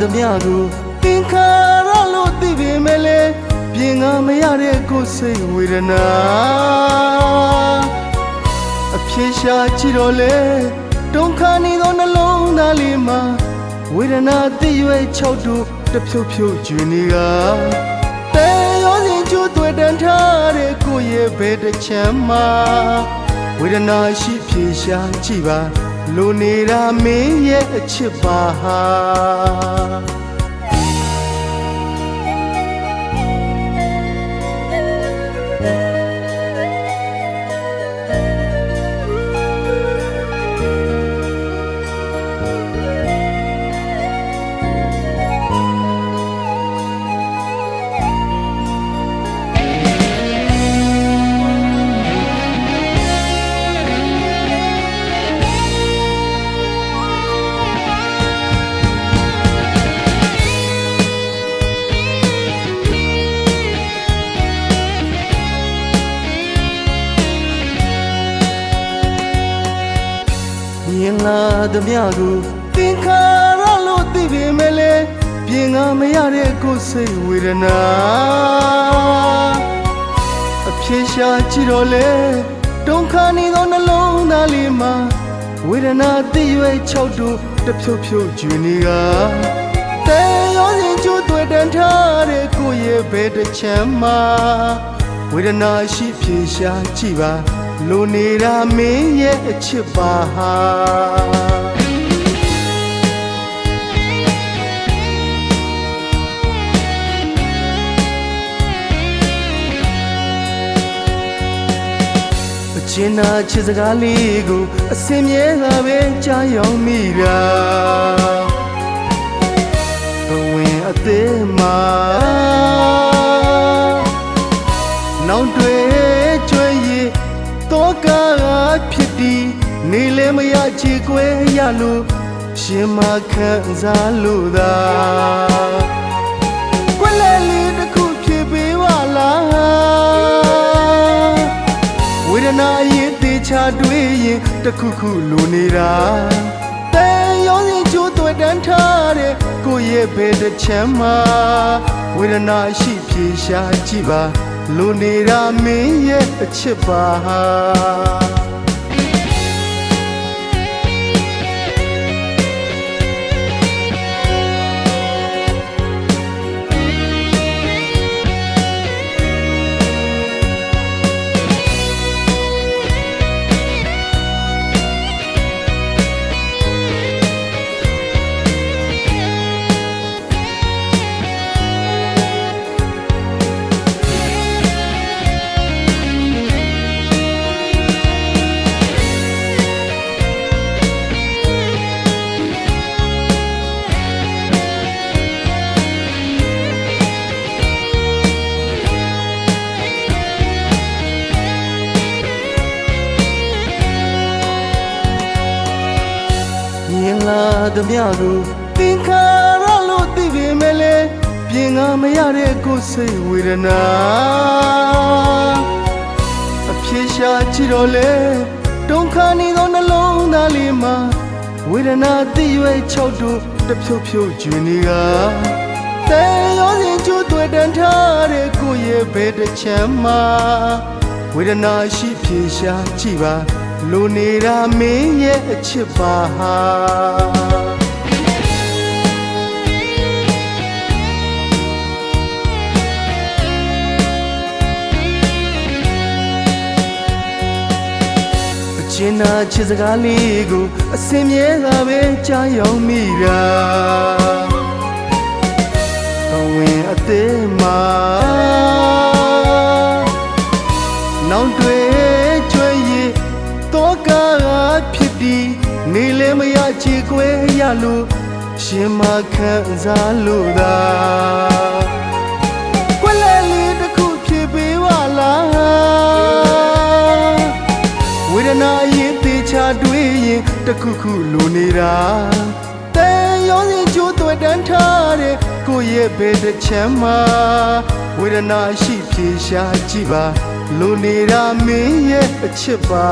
သမျှကိုသင်္ခါရလို့သိပေမဲ့လေပြင်ငါမရတဲ့ကိုယ်စိတ်ဝေဒနာအဖြေရှာကြည့်တော့လေဒုက္ခနေသောနှလုံးသားလေးမှာဝေဒနာသိရွယ်၆တို့တဖြုတ်ဖြုတ်ကျွေနေကတဲရောစဉ်ကျိုးတွေ့တန်ထားတဲ့ကိုယ့်ရဲ့ဘယ်တစ်ချမ်းမှာဝေဒနာရှိဖြေရှာကြည့်ပါလိုနေတာမင်းရဲ့အချစ်ပါဟာမြင်လာသမျှကိုသင်္ခါရလို့သိပေမဲ့လေပြင်ငါမရတဲ့ကိုယ်စိတ်ဝေဒနာအဖြေရှာကြည့်တော့လေဒုက္ခနေသောနှလုံးသားလေးမှာဝေဒနာသိရွယ်၆တို့တဖြုတ်ဖြုတ်ကျွေနေကတဲရောစဉ်ကျိုးတွေ့တန်ထားတဲ့ကိုယ့်ရဲ့ဘယ်တစ်ချမ်းမှာဝေဒနာရှိဖြေရှာကြည့်ပါလိုနေတာမင်းရဲ့အချစ်ပါဟာအချင်းနာချစ်စကားလေးကိုအစင်မြဲကပဲကြားရောက်မိတာဘဝင်အသေးမှာနောက်တွေကျွေးရတော့ကဖြစ်ဒီနေလဲမရချေကွဲရလို့ရှင်မခံစားလို့သာကွက်လဲလေးတစ်ခုဖြစ်ပေးပါလားဝေဒနာရင်တေချာတွေးရင်တစ်ခုခုလိုနေတာတဲရောစဉ်ကျိုးတွေ့တန်းထားတဲ့ကိုယ့်ရဲ့ဘယ်တစ်ချမ်းမှာဝေဒနာရှိဖြေရှာကြည့်ပါလိုနေတာမင်းရဲ့အချစ်ပါဟာမြင်လာသမျှကိုသင်္ခါရလို့သိပေမဲ့လေပြင်ငါမရတဲ့ကိုယ်စိတ်ဝေဒနာအဖြေရှာကြည့်တော့လေဒုက္ခနေသောနှလုံးသားလေးမှာဝေဒနာသိရွယ်၆တို့တဖြုတ်ဖြုတ်ကျွေနေကတဲရောစဉ်ကျိုးတွေ့တန်ထားတဲ့ကိုယ့်ရဲ့ဘယ်တစ်ချမ်းမှာဝေဒနာရှိဖြေရှာကြည့်ပါလိုနေတာမင်းရဲ့အချစ်ပါဟာအချင်းနာချစ်စကားလေးကိုအစင်မြဲကပဲကြားရောက်မိတာဘဝင်အသေးမှာနောက်တွေတော့ကဖြစ်ဒီနေလဲမရချေကွဲရလို့ရှင်မခံစားလို့သာကွက်လဲလေးတစ်ခုဖြစ်ပေးပါလားဝေဒနာရင်တေချာတွေးရင်တစ်ခုခုလိုနေတာတဲရောစဉ်ကျိုးတွေ့တန်းထားတဲ့ကိုယ့်ရဲ့ဘယ်တစ်ချမ်းမှာဝေဒနာရှိဖြေရှာကြည့်ပါလိုနေတာမင်းရဲ့အချစ်ပါ